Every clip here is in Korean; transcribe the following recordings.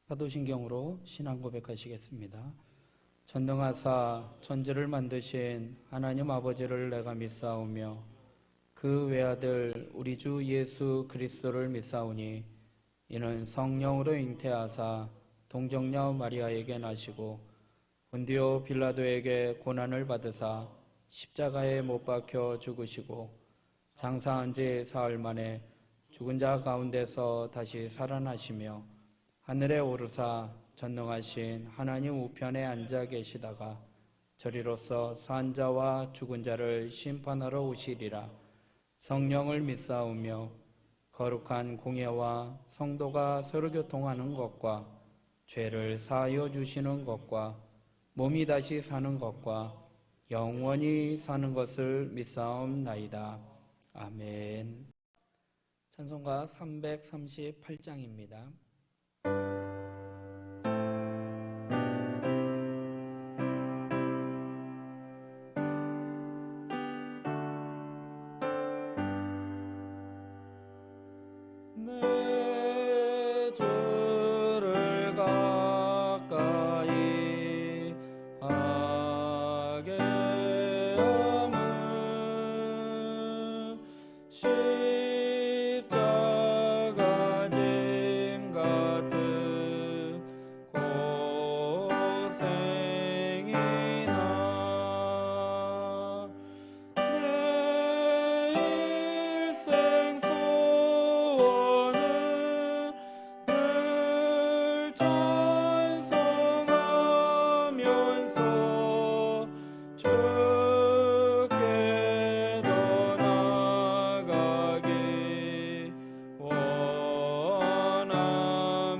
사도신경으로 신앙 고백하시겠습니다. 전능하사 천지를 만드신 하나님 아버지를 내가 믿사오며 그 외아들 우리 주 예수 그리스도를 믿사오니 이는 성령으로 잉태하사 동정녀 마리아에게 나시고 본디오 빌라도에게 고난을 받으사 십자가에 못 박혀 죽으시고 장사한 지 사흘 만에 죽은 자 가운데서 다시 살아나시며 하늘에 오르사 전능하신 하나님 우편에 앉아 계시다가 저리로서 산 자와 죽은 자를 심판하러 오시리라. 성령을 믿사오며 거룩한 공예와 성도가 서로 교통하는 것과 죄를 사하여 주시는 것과 몸이 다시 사는 것과 영원히 사는 것을 믿사옵나이다. 아멘. 찬송가 338장입니다.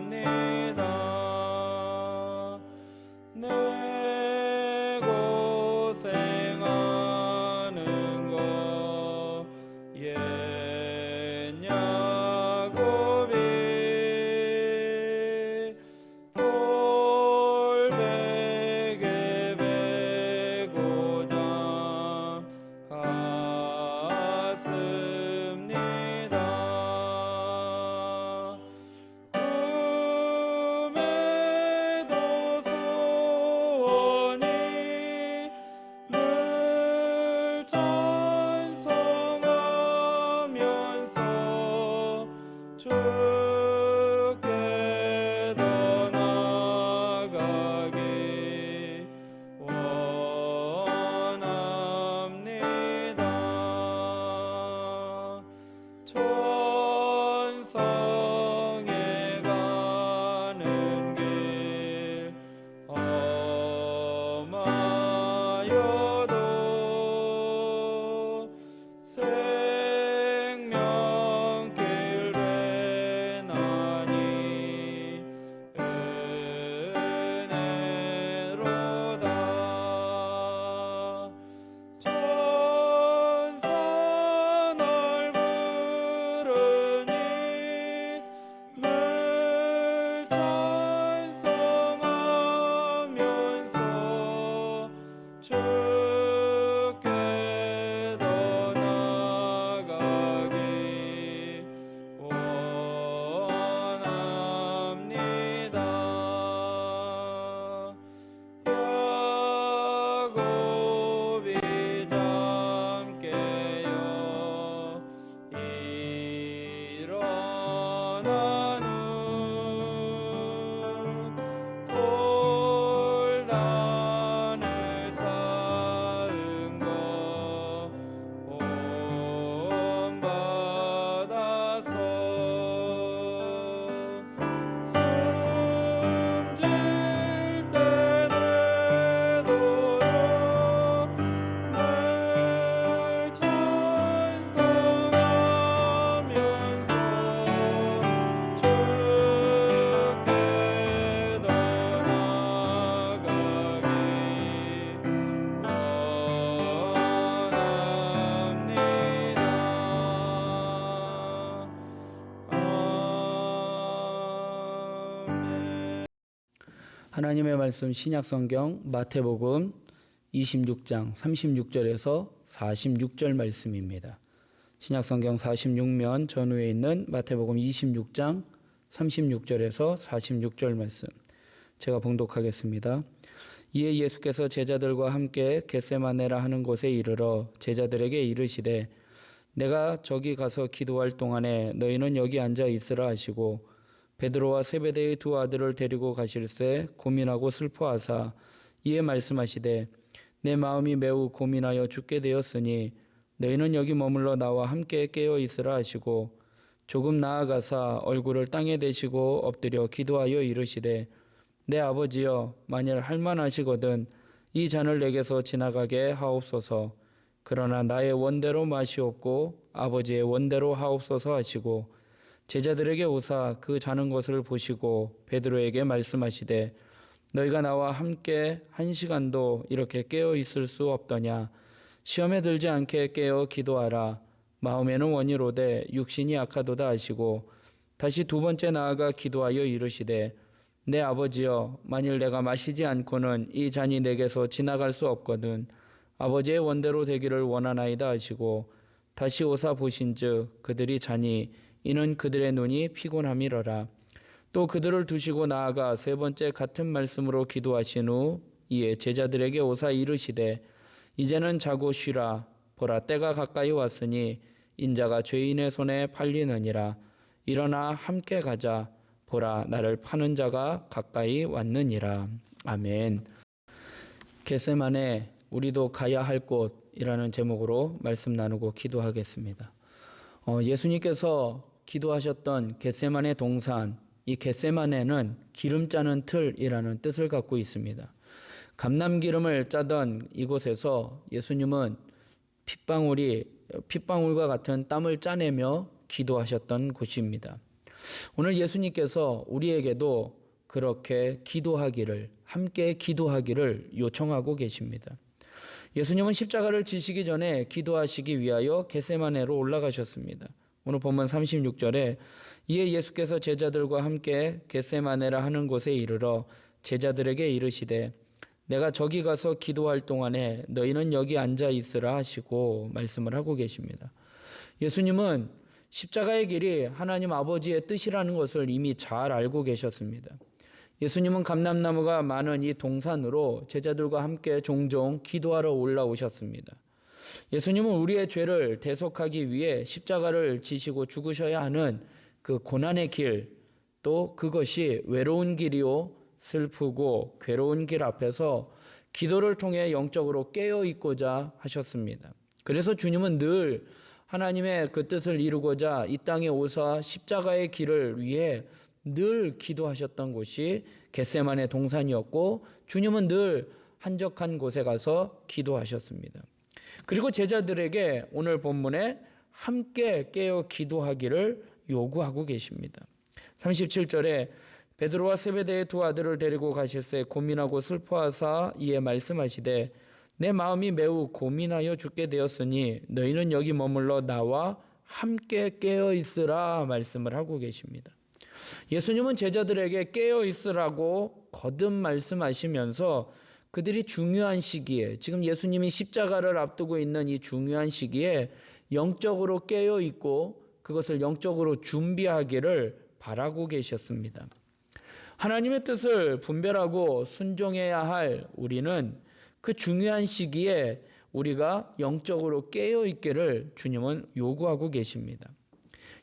원합니다. 내 하나님의 말씀 신약성경 마태복음 26장 36절에서 46절 말씀입니다. 신약성경 46면 전후에 있는 마태복음 26장 36절에서 46절 말씀 제가 봉독하겠습니다. 이에 예수께서 제자들과 함께 겟세마네라 하는 곳에 이르러 제자들에게 이르시되 내가 저기 가서 기도할 동안에 너희는 여기 앉아 있으라 하시고 베드로와 세베대의 두 아들을 데리고 가실새 고민하고 슬퍼하사 이에 말씀하시되 내 마음이 매우 고민하여 죽게 되었으니 너희는 여기 머물러 나와 함께 깨어 있으라 하시고 조금 나아가사 얼굴을 땅에 대시고 엎드려 기도하여 이르시되 내 아버지여 만일 할만하시거든 이 잔을 내게서 지나가게 하옵소서. 그러나 나의 원대로 마시옵고 아버지의 원대로 하옵소서 하시고 제자들에게 오사 그 자는 것을 보시고 베드로에게 말씀하시되 너희가 나와 함께 1시간도 이렇게 깨어 있을 수 없더냐. 시험에 들지 않게 깨어 기도하라. 마음에는 원이로되 육신이 약하도다 하시고 다시 두 번째 나아가 기도하여 이르시되 내 아버지여 만일 내가 마시지 않고는 이 잔이 내게서 지나갈 수 없거든 아버지의 원대로 되기를 원하나이다 하시고 다시 오사 보신즉 그들이 자니 이는 그들의 눈이 피곤함이러라. 또 그들을 두시고 나아가 세 번째 같은 말씀으로 기도하신 후 이에 제자들에게 오사 이르시되 이제는 자고 쉬라. 보라 때가 가까이 왔으니 인자가 죄인의 손에 팔리느니라. 일어나 함께 가자. 보라 나를 파는 자가 가까이 왔느니라. 아멘. 겟세마네 우리도 가야 할 곳이라는 제목으로 말씀 나누고 기도하겠습니다. 예수님께서 기도하셨던 겟세마네 동산, 이 겟세마네는 기름 짜는 틀이라는 뜻을 갖고 있습니다. 감람기름을 짜던 이곳에서 예수님은 핏방울과 같은 땀을 짜내며 기도하셨던 곳입니다. 오늘 예수님께서 우리에게도 그렇게 기도하기를, 함께 기도하기를 요청하고 계십니다. 예수님은 십자가를 지시기 전에 기도하시기 위하여 겟세마네로 올라가셨습니다. 오늘 본문 36절에 이에 예수께서 제자들과 함께 겟세마네라 하는 곳에 이르러 제자들에게 이르시되 내가 저기 가서 기도할 동안에 너희는 여기 앉아 있으라 하시고 말씀을 하고 계십니다. 예수님은 십자가의 길이 하나님 아버지의 뜻이라는 것을 이미 잘 알고 계셨습니다. 예수님은 감람나무가 많은 이 동산으로 제자들과 함께 종종 기도하러 올라오셨습니다. 예수님은 우리의 죄를 대속하기 위해 십자가를 지시고 죽으셔야 하는 그 고난의 길, 또 그것이 외로운 길이요 슬프고 괴로운 길 앞에서 기도를 통해 영적으로 깨어 있고자 하셨습니다. 그래서 주님은 늘 하나님의 그 뜻을 이루고자 이 땅에 오사 십자가의 길을 위해 늘 기도하셨던 곳이 겟세마네 동산이었고 주님은 늘 한적한 곳에 가서 기도하셨습니다. 그리고 제자들에게 오늘 본문에 함께 깨어 기도하기를 요구하고 계십니다. 37절에 베드로와 세베대의 두 아들을 데리고 가실새 고민하고 슬퍼하사 이에 말씀하시되 내 마음이 매우 고민하여 죽게 되었으니 너희는 여기 머물러 나와 함께 깨어 있으라 말씀을 하고 계십니다. 예수님은 제자들에게 깨어 있으라고 거듭 말씀하시면서 그들이 중요한 시기에, 지금 예수님이 십자가를 앞두고 있는 이 중요한 시기에 영적으로 깨어 있고 그것을 영적으로 준비하기를 바라고 계셨습니다. 하나님의 뜻을 분별하고 순종해야 할 우리는 그 중요한 시기에 우리가 영적으로 깨어 있기를 주님은 요구하고 계십니다.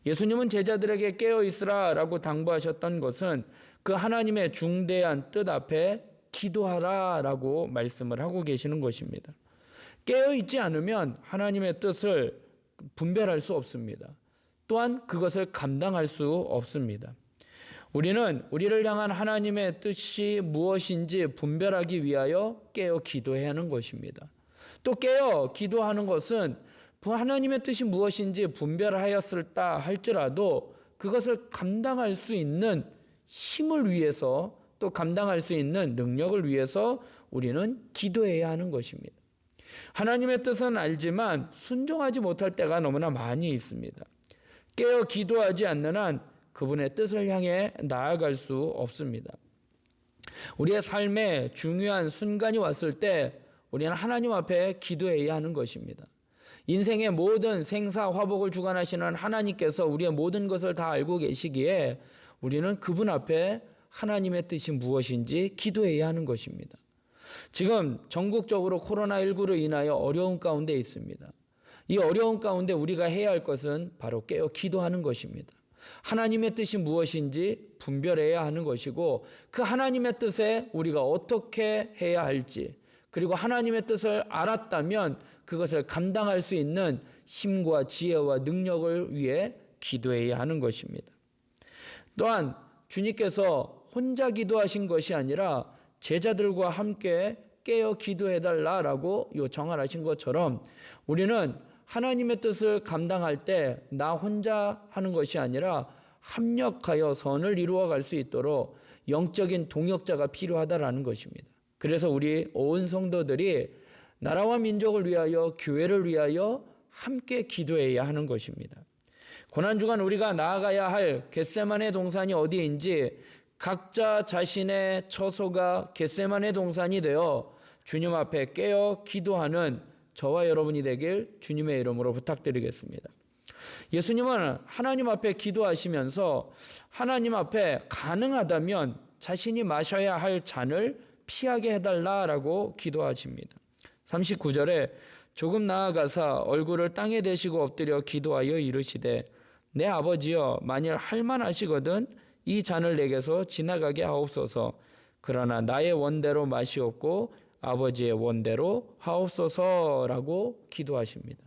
예수님은 제자들에게 깨어 있으라라고 당부하셨던 것은 그 하나님의 중대한 뜻 앞에 기도하라라고 말씀을 하고 계시는 것입니다. 깨어 있지 않으면 하나님의 뜻을 분별할 수 없습니다. 또한 그것을 감당할 수 없습니다. 우리는 우리를 향한 하나님의 뜻이 무엇인지 분별하기 위하여 깨어 기도해야 하는 것입니다. 또 깨어 기도하는 것은 하나님의 뜻이 무엇인지 분별하였을다 할지라도 그것을 감당할 수 있는 힘을 위해서 또 감당할 수 있는 능력을 위해서 우리는 기도해야 하는 것입니다. 하나님의 뜻은 알지만 순종하지 못할 때가 너무나 많이 있습니다. 깨어 기도하지 않는 한 그분의 뜻을 향해 나아갈 수 없습니다. 우리의 삶에 중요한 순간이 왔을 때 우리는 하나님 앞에 기도해야 하는 것입니다. 인생의 모든 생사화복을 주관하시는 하나님께서 우리의 모든 것을 다 알고 계시기에 우리는 그분 앞에 하나님의 뜻이 무엇인지 기도해야 하는 것입니다. 지금 전국적으로 코로나19로 인하여 어려운 가운데 있습니다. 이 어려운 가운데 우리가 해야 할 것은 바로 깨어 기도하는 것입니다. 하나님의 뜻이 무엇인지 분별해야 하는 것이고 그 하나님의 뜻에 우리가 어떻게 해야 할지 그리고 하나님의 뜻을 알았다면 그것을 감당할 수 있는 힘과 지혜와 능력을 위해 기도해야 하는 것입니다. 또한 주님께서 혼자 기도하신 것이 아니라 제자들과 함께 깨어 기도해달라고 요청을 하신 것처럼 우리는 하나님의 뜻을 감당할 때 나 혼자 하는 것이 아니라 합력하여 선을 이루어갈 수 있도록 영적인 동역자가 필요하다라는 것입니다. 그래서 우리 온 성도들이 나라와 민족을 위하여 교회를 위하여 함께 기도해야 하는 것입니다. 고난주간 우리가 나아가야 할 겟세마네 동산이 어디인지 각자 자신의 처소가 겟세마네 동산이 되어 주님 앞에 깨어 기도하는 저와 여러분이 되길 주님의 이름으로 부탁드리겠습니다. 예수님은 하나님 앞에 기도하시면서 하나님 앞에 가능하다면 자신이 마셔야 할 잔을 피하게 해달라라고 기도하십니다. 39절에 조금 나아가사 얼굴을 땅에 대시고 엎드려 기도하여 이르시되 내 아버지여 만일 할만하시거든 이 잔을 내게서 지나가게 하옵소서. 그러나 나의 원대로 마시옵고 아버지의 원대로 하옵소서라고 기도하십니다.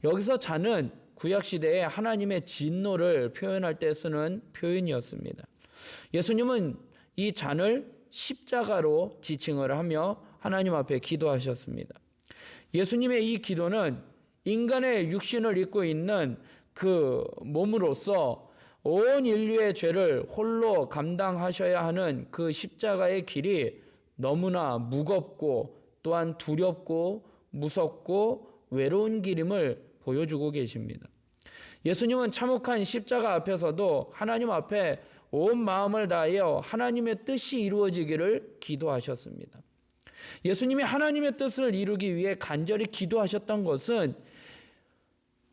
여기서 잔은 구약시대에 하나님의 진노를 표현할 때 쓰는 표현이었습니다. 예수님은 이 잔을 십자가로 지칭을 하며 하나님 앞에 기도하셨습니다. 예수님의 이 기도는 인간의 육신을 입고 있는 그 몸으로서 온 인류의 죄를 홀로 감당하셔야 하는 그 십자가의 길이 너무나 무겁고 또한 두렵고 무섭고 외로운 길임을 보여주고 계십니다. 예수님은 참혹한 십자가 앞에서도 하나님 앞에 온 마음을 다하여 하나님의 뜻이 이루어지기를 기도하셨습니다. 예수님이 하나님의 뜻을 이루기 위해 간절히 기도하셨던 것은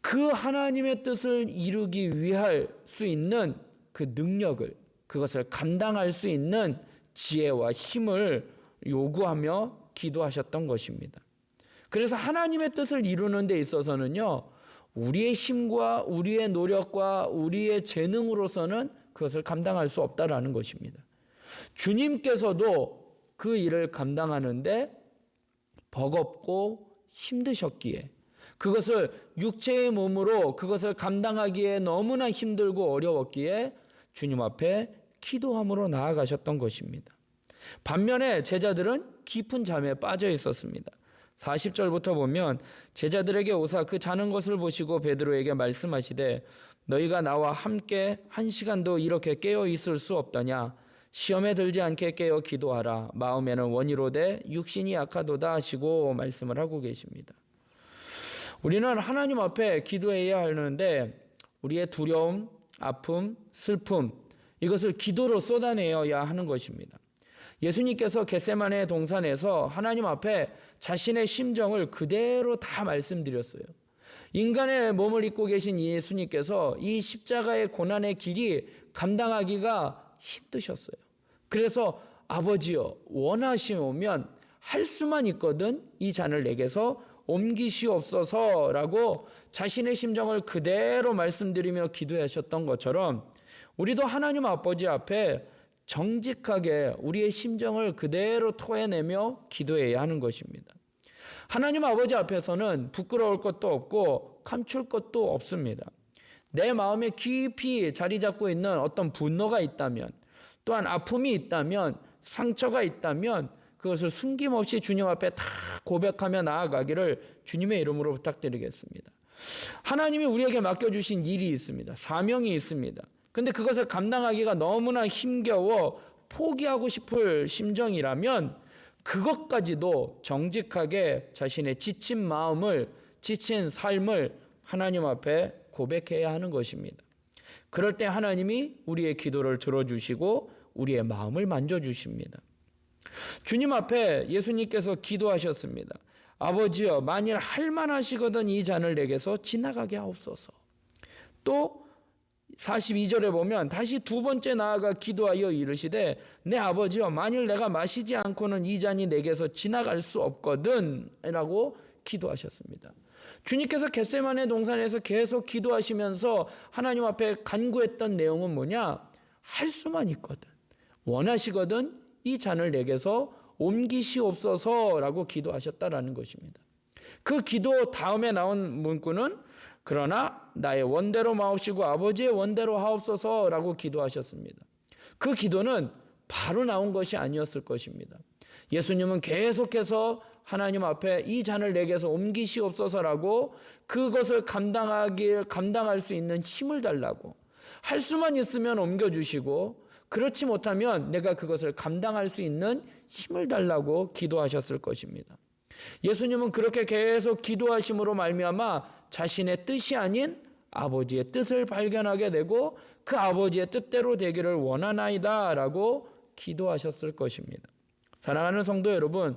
그 하나님의 뜻을 이루기 위할 수 있는 그 능력을 그것을 감당할 수 있는 지혜와 힘을 요구하며 기도하셨던 것입니다. 그래서 하나님의 뜻을 이루는 데 있어서는요, 우리의 힘과 우리의 노력과 우리의 재능으로서는 그것을 감당할 수 없다라는 것입니다. 주님께서도 그 일을 감당하는데 버겁고 힘드셨기에 그것을 육체의 몸으로 그것을 감당하기에 너무나 힘들고 어려웠기에 주님 앞에 기도함으로 나아가셨던 것입니다. 반면에 제자들은 깊은 잠에 빠져 있었습니다. 40절부터 보면 제자들에게 오사 그 자는 것을 보시고 베드로에게 말씀하시되 너희가 나와 함께 1시간도 이렇게 깨어 있을 수 없더냐. 시험에 들지 않게 깨어 기도하라. 마음에는 원이로되 육신이 약하도다 하시고 말씀을 하고 계십니다. 우리는 하나님 앞에 기도해야 하는데 우리의 두려움, 아픔, 슬픔 이것을 기도로 쏟아내어야 하는 것입니다. 예수님께서 겟세마네 동산에서 하나님 앞에 자신의 심정을 그대로 다 말씀드렸어요. 인간의 몸을 입고 계신 예수님께서 이 십자가의 고난의 길이 감당하기가 힘드셨어요. 그래서 아버지여 원하시오면 할 수만 있거든 이 잔을 내게서 옮기시옵소서라고 자신의 심정을 그대로 말씀드리며 기도하셨던 것처럼 우리도 하나님 아버지 앞에 정직하게 우리의 심정을 그대로 토해내며 기도해야 하는 것입니다. 하나님 아버지 앞에서는 부끄러울 것도 없고 감출 것도 없습니다. 내 마음에 깊이 자리 잡고 있는 어떤 분노가 있다면 또한 아픔이 있다면 상처가 있다면 그것을 숨김없이 주님 앞에 다 고백하며 나아가기를 주님의 이름으로 부탁드리겠습니다. 하나님이 우리에게 맡겨주신 일이 있습니다. 사명이 있습니다. 근데 그것을 감당하기가 너무나 힘겨워 포기하고 싶을 심정이라면 그것까지도 정직하게 자신의 지친 마음을, 지친 삶을 하나님 앞에 고백해야 하는 것입니다. 그럴 때 하나님이 우리의 기도를 들어주시고 우리의 마음을 만져주십니다. 주님 앞에 예수님께서 기도하셨습니다. 아버지여, 만일 할만하시거든 이 잔을 내게서 지나가게 하옵소서. 또 42절에 보면 다시 두 번째 나아가 기도하여 이르시되 내 아버지여, 만일 내가 마시지 않고는 이 잔이 내게서 지나갈 수 없거든 라고 기도하셨습니다. 주님께서 겟세마네 동산에서 계속 기도하시면서 하나님 앞에 간구했던 내용은 뭐냐? 할 수만 있거든, 원하시거든 이 잔을 내게서 옮기시옵소서라고 기도하셨다라는 것입니다. 그 기도 다음에 나온 문구는 그러나 나의 원대로 마옵시고 아버지의 원대로 하옵소서라고 기도하셨습니다. 그 기도는 바로 나온 것이 아니었을 것입니다. 예수님은 계속해서 하나님 앞에 이 잔을 내게서 옮기시옵소서라고 그것을 감당할 수 있는 힘을 달라고, 할 수만 있으면 옮겨주시고 그렇지 못하면 내가 그것을 감당할 수 있는 힘을 달라고 기도하셨을 것입니다. 예수님은 그렇게 계속 기도하심으로 말미암아 자신의 뜻이 아닌 아버지의 뜻을 발견하게 되고 그 아버지의 뜻대로 되기를 원하나이다 라고 기도하셨을 것입니다. 사랑하는 성도 여러분,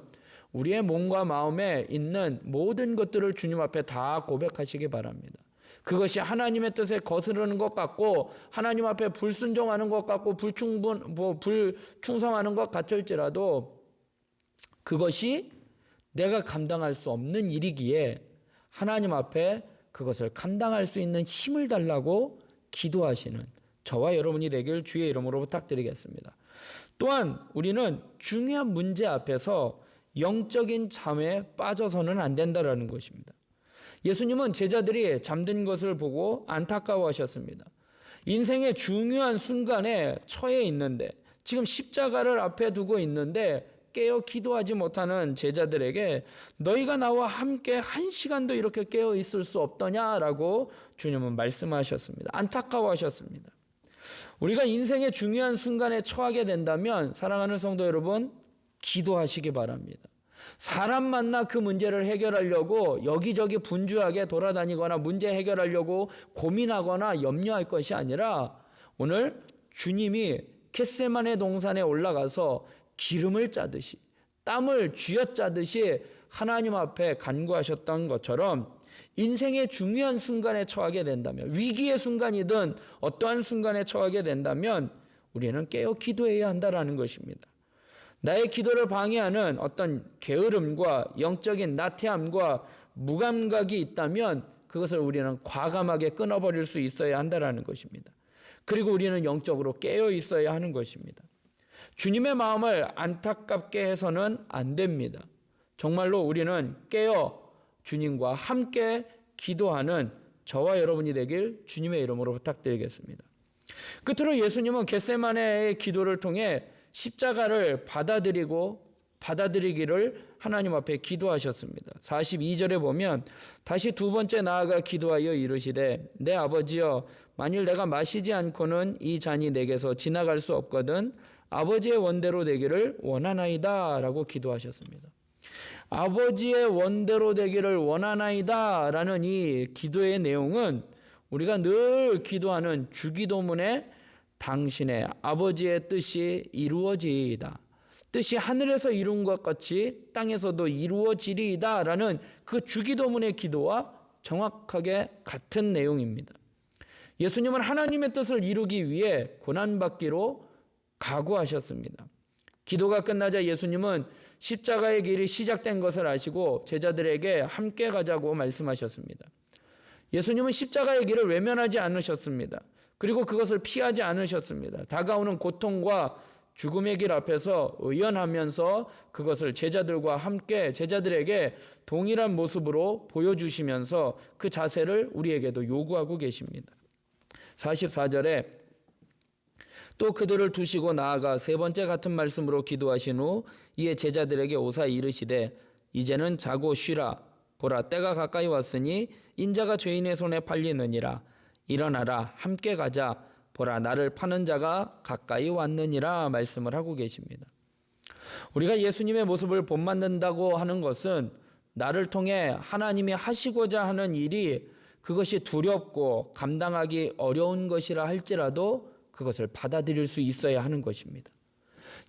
우리의 몸과 마음에 있는 모든 것들을 주님 앞에 다 고백하시기 바랍니다. 그것이 하나님의 뜻에 거스르는 것 같고 하나님 앞에 불순종하는 것 같고 불충성하는 것 같을지라도 그것이 내가 감당할 수 없는 일이기에 하나님 앞에 그것을 감당할 수 있는 힘을 달라고 기도하시는 저와 여러분이 되길 주의 이름으로 부탁드리겠습니다. 또한 우리는 중요한 문제 앞에서 영적인 잠에 빠져서는 안 된다는 것입니다. 예수님은 제자들이 잠든 것을 보고 안타까워하셨습니다. 인생의 중요한 순간에 처해 있는데, 지금 십자가를 앞에 두고 있는데 깨어 기도하지 못하는 제자들에게 너희가 나와 함께 한 시간도 이렇게 깨어 있을 수 없더냐라고 주님은 말씀하셨습니다. 안타까워하셨습니다. 우리가 인생의 중요한 순간에 처하게 된다면 사랑하는 성도 여러분, 기도하시기 바랍니다. 사람 만나 그 문제를 해결하려고 여기저기 분주하게 돌아다니거나 문제 해결하려고 고민하거나 염려할 것이 아니라 오늘 주님이 겟세마네 동산에 올라가서 기름을 짜듯이 땀을 쥐어짜듯이 하나님 앞에 간구하셨던 것처럼 인생의 중요한 순간에 처하게 된다면, 위기의 순간이든 어떠한 순간에 처하게 된다면 우리는 깨어 기도해야 한다는 것입니다. 나의 기도를 방해하는 어떤 게으름과 영적인 나태함과 무감각이 있다면 그것을 우리는 과감하게 끊어버릴 수 있어야 한다는 것입니다. 그리고 우리는 영적으로 깨어 있어야 하는 것입니다. 주님의 마음을 안타깝게 해서는 안 됩니다. 정말로 우리는 깨어 주님과 함께 기도하는 저와 여러분이 되길 주님의 이름으로 부탁드리겠습니다. 끝으로 예수님은 겟세마네의 기도를 통해 십자가를 받아들이기를 하나님 앞에 기도하셨습니다. 42절에 보면 다시 두 번째 나아가 기도하여 이르시되 내 아버지여, 만일 내가 마시지 않고는 이 잔이 내게서 지나갈 수 없거든 아버지의 원대로 되기를 원하나이다 라고 기도하셨습니다. 아버지의 원대로 되기를 원하나이다 라는 이 기도의 내용은 우리가 늘 기도하는 주기도문에 당신의 아버지의 뜻이 이루어지이다, 뜻이 하늘에서 이룬 것 같이 땅에서도 이루어지리이다 라는 그 주기도문의 기도와 정확하게 같은 내용입니다. 예수님은 하나님의 뜻을 이루기 위해 고난받기로 각오하셨습니다. 기도가 끝나자 예수님은 십자가의 길이 시작된 것을 아시고 제자들에게 함께 가자고 말씀하셨습니다. 예수님은 십자가의 길을 외면하지 않으셨습니다. 그리고 그것을 피하지 않으셨습니다. 다가오는 고통과 죽음의 길 앞에서 의연하면서 그것을 제자들과 함께 제자들에게 동일한 모습으로 보여주시면서 그 자세를 우리에게도 요구하고 계십니다. 44절에 또 그들을 두시고 나아가 세 번째 같은 말씀으로 기도하신 후 이에 제자들에게 오사 이르시되 이제는 자고 쉬라. 보라, 때가 가까이 왔으니 인자가 죄인의 손에 팔리느니라. 일어나라, 함께 가자. 보라, 나를 파는 자가 가까이 왔느니라 말씀을 하고 계십니다. 우리가 예수님의 모습을 본받는다고 하는 것은 나를 통해 하나님이 하시고자 하는 일이 그것이 두렵고 감당하기 어려운 것이라 할지라도 그것을 받아들일 수 있어야 하는 것입니다.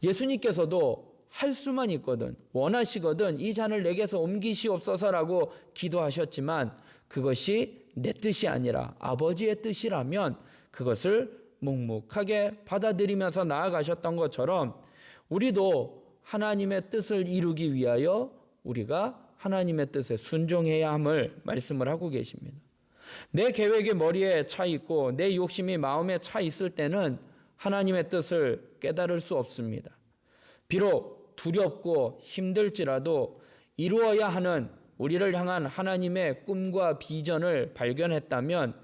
예수님께서도 할 수만 있거든 원하시거든 이 잔을 내게서 옮기시옵소서라고 기도하셨지만 그것이 내 뜻이 아니라 아버지의 뜻이라면 그것을 묵묵하게 받아들이면서 나아가셨던 것처럼 우리도 하나님의 뜻을 이루기 위하여 우리가 하나님의 뜻에 순종해야 함을 말씀을 하고 계십니다. 내 계획이 머리에 차 있고 내 욕심이 마음에 차 있을 때는 하나님의 뜻을 깨달을 수 없습니다. 비록 두렵고 힘들지라도 이루어야 하는 우리를 향한 하나님의 꿈과 비전을 발견했다면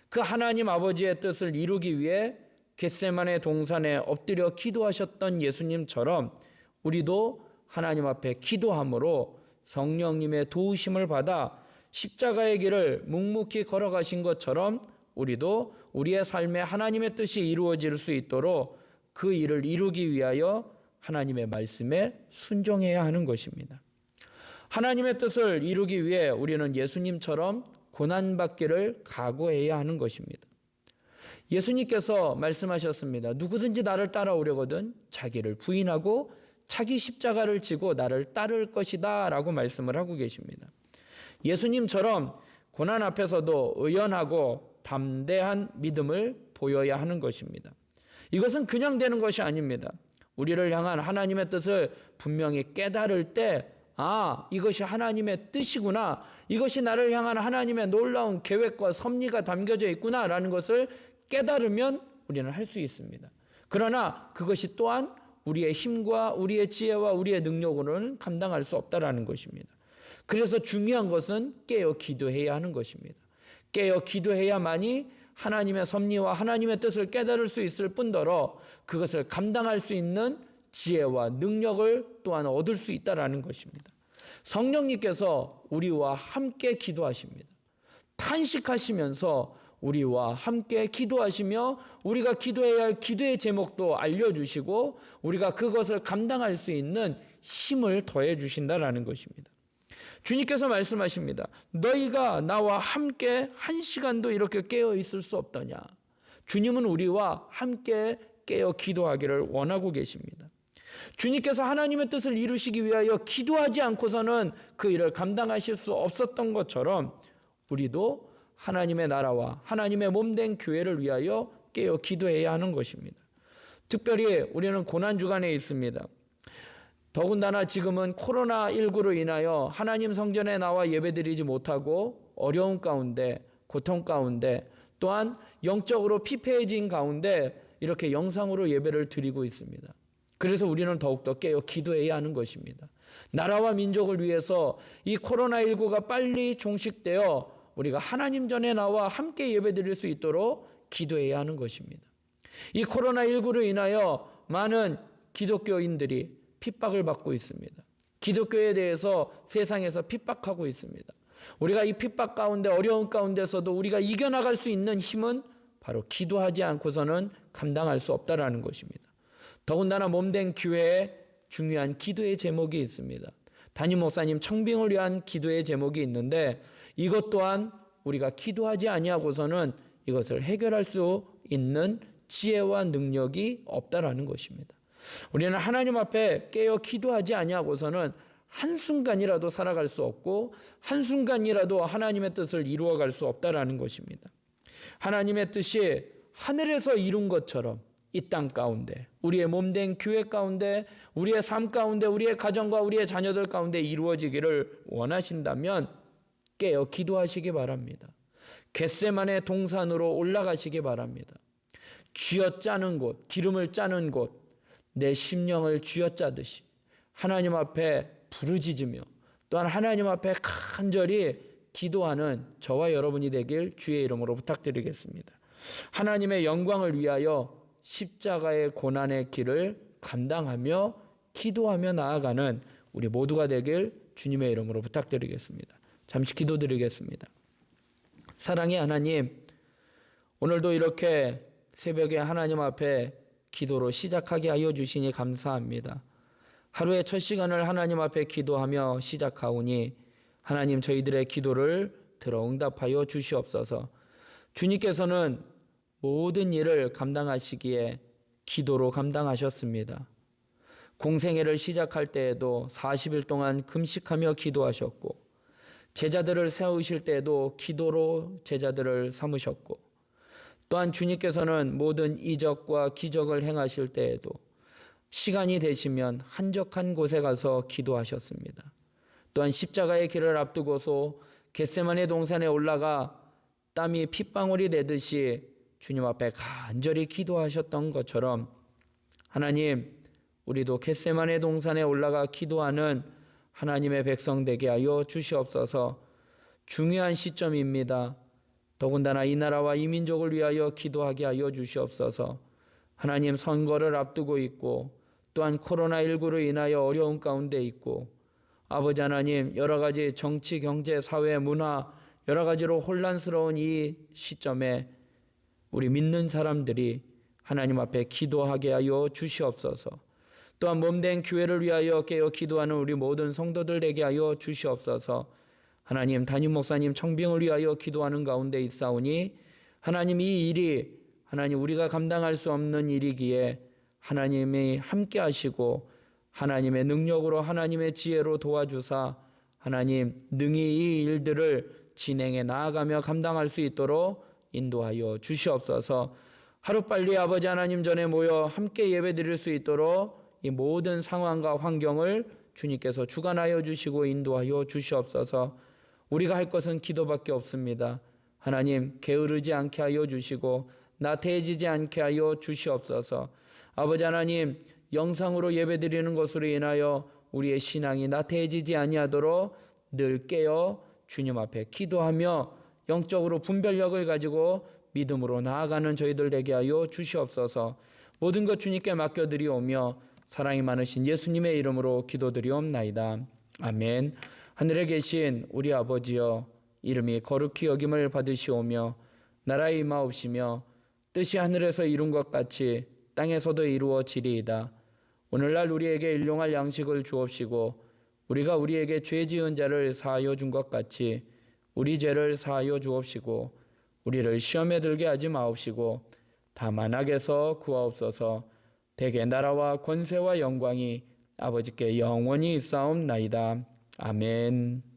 그 하나님 아버지의 뜻을 이루기 위해 겟세마네 동산에 엎드려 기도하셨던 예수님처럼 우리도 하나님 앞에 기도함으로 성령님의 도우심을 받아 십자가의 길을 묵묵히 걸어가신 것처럼 우리도 우리의 삶에 하나님의 뜻이 이루어질 수 있도록 그 일을 이루기 위하여 하나님의 말씀에 순종해야 하는 것입니다. 하나님의 뜻을 이루기 위해 우리는 예수님처럼 고난받기를 각오해야 하는 것입니다. 예수님께서 말씀하셨습니다. 누구든지 나를 따라오려거든 자기를 부인하고 자기 십자가를 지고 나를 따를 것이다 라고 말씀을 하고 계십니다. 예수님처럼 고난 앞에서도 의연하고 담대한 믿음을 보여야 하는 것입니다. 이것은 그냥 되는 것이 아닙니다. 우리를 향한 하나님의 뜻을 분명히 깨달을 때 이것이 하나님의 뜻이구나. 이것이 나를 향한 하나님의 놀라운 계획과 섭리가 담겨져 있구나 라는 것을 깨달으면 우리는 할 수 있습니다. 그러나 그것이 또한 우리의 힘과 우리의 지혜와 우리의 능력으로는 감당할 수 없다라는 것입니다. 그래서 중요한 것은 깨어 기도해야 하는 것입니다. 깨어 기도해야만이 하나님의 섭리와 하나님의 뜻을 깨달을 수 있을 뿐더러 그것을 감당할 수 있는 지혜와 능력을 또한 얻을 수 있다라는 것입니다. 성령님께서 우리와 함께 기도하십니다. 탄식하시면서 우리와 함께 기도하시며 우리가 기도해야 할 기도의 제목도 알려주시고 우리가 그것을 감당할 수 있는 힘을 더해 주신다라는 것입니다. 주님께서 말씀하십니다. 너희가 나와 함께 한 시간도 이렇게 깨어 있을 수 없더냐. 주님은 우리와 함께 깨어 기도하기를 원하고 계십니다. 주님께서 하나님의 뜻을 이루시기 위하여 기도하지 않고서는 그 일을 감당하실 수 없었던 것처럼 우리도 하나님의 나라와 하나님의 몸된 교회를 위하여 깨어 기도해야 하는 것입니다. 특별히 우리는 고난주간에 있습니다. 더군다나 지금은 코로나19로 인하여 하나님 성전에 나와 예배드리지 못하고 어려운 가운데 고통 가운데 또한 영적으로 피폐해진 가운데 이렇게 영상으로 예배를 드리고 있습니다. 그래서 우리는 더욱더 깨어 기도해야 하는 것입니다. 나라와 민족을 위해서 이 코로나19가 빨리 종식되어 우리가 하나님 전에 나와 함께 예배드릴 수 있도록 기도해야 하는 것입니다. 이 코로나19로 인하여 많은 기독교인들이 핍박을 받고 있습니다. 기독교에 대해서 세상에서 핍박하고 있습니다. 우리가 이 핍박 가운데 어려운 가운데서도 우리가 이겨나갈 수 있는 힘은 바로 기도하지 않고서는 감당할 수 없다라는 것입니다. 더군다나 몸된 교회에 중요한 기도의 제목이 있습니다. 담임 목사님 청빙을 위한 기도의 제목이 있는데 이것 또한 우리가 기도하지 아니하고서는 이것을 해결할 수 있는 지혜와 능력이 없다라는 것입니다. 우리는 하나님 앞에 깨어 기도하지 아니하고서는 한순간이라도 살아갈 수 없고 한순간이라도 하나님의 뜻을 이루어갈 수 없다라는 것입니다. 하나님의 뜻이 하늘에서 이룬 것처럼 이 땅 가운데 우리의 몸된 교회 가운데 우리의 삶 가운데 우리의 가정과 우리의 자녀들 가운데 이루어지기를 원하신다면 깨어 기도하시기 바랍니다. 겟세마네 동산으로 올라가시기 바랍니다. 쥐어짜는 곳, 기름을 짜는 곳, 내 심령을 쥐어짜듯이 하나님 앞에 부르짖으며 또한 하나님 앞에 간절히 기도하는 저와 여러분이 되길 주의 이름으로 부탁드리겠습니다. 하나님의 영광을 위하여 십자가의 고난의 길을 감당하며 기도하며 나아가는 우리 모두가 되길 주님의 이름으로 부탁드리겠습니다. 잠시 기도드리겠습니다. 사랑의 하나님, 오늘도 이렇게 새벽에 하나님 앞에 기도로 시작하게 하여 주시니 감사합니다. 하루의 첫 시간을 하나님 앞에 기도하며 시작하오니 하나님 저희들의 기도를 들어 응답하여 주시옵소서. 주님께서는 모든 일을 감당하시기에 기도로 감당하셨습니다. 공생애를 시작할 때에도 40일 동안 금식하며 기도하셨고, 제자들을 세우실 때에도 기도로 제자들을 삼으셨고, 또한 주님께서는 모든 이적과 기적을 행하실 때에도 시간이 되시면 한적한 곳에 가서 기도하셨습니다. 또한 십자가의 길을 앞두고서 겟세마네 동산에 올라가 땀이 핏방울이 내듯이 주님 앞에 간절히 기도하셨던 것처럼 하나님, 우리도 겟세마네 동산에 올라가 기도하는 하나님의 백성 되게 하여 주시옵소서. 중요한 시점입니다. 더군다나 이 나라와 이 민족을 위하여 기도하게 하여 주시옵소서. 하나님, 선거를 앞두고 있고 또한 코로나19로 인하여 어려운 가운데 있고, 아버지 하나님, 여러 가지 정치, 경제, 사회, 문화 여러 가지로 혼란스러운 이 시점에 우리 믿는 사람들이 하나님 앞에 기도하게 하여 주시옵소서. 또한 몸된 교회를 위하여 깨어 기도하는 우리 모든 성도들 되게 하여 주시옵소서. 하나님, 담임 목사님 청빙을 위하여 기도하는 가운데 있사오니 하나님, 이 일이 하나님 우리가 감당할 수 없는 일이기에 하나님이 함께 하시고 하나님의 능력으로 하나님의 지혜로 도와주사 하나님 능히 이 일들을 진행해 나아가며 감당할 수 있도록 인도하여 주시옵소서. 하루빨리 아버지 하나님 전에 모여 함께 예배드릴 수 있도록 이 모든 상황과 환경을 주님께서 주관하여 주시고 인도하여 주시옵소서. 우리가 할 것은 기도밖에 없습니다. 하나님, 게으르지 않게 하여 주시고 나태해지지 않게 하여 주시옵소서. 아버지 하나님, 영상으로 예배드리는 것으로 인하여 우리의 신앙이 나태해지지 아니하도록 늘 깨어 주님 앞에 기도하며 영적으로 분별력을 가지고 믿음으로 나아가는 저희들 되게 하여 주시옵소서. 모든 것 주님께 맡겨드리오며 사랑이 많으신 예수님의 이름으로 기도드리옵나이다. 아멘. 하늘에 계신 우리 아버지여, 이름이 거룩히 여김을 받으시오며 나라의 임하옵시며 뜻이 하늘에서 이룬 것 같이 땅에서도 이루어지리이다. 오늘날 우리에게 일용할 양식을 주옵시고 우리가 우리에게 죄 지은 자를 사하여 준 것 같이 우리 죄를 사하여 주옵시고 우리를 시험에 들게 하지 마옵시고 다만 악에서 구하옵소서. 대개 나라와 권세와 영광이 아버지께 영원히 있사옵나이다. 아멘.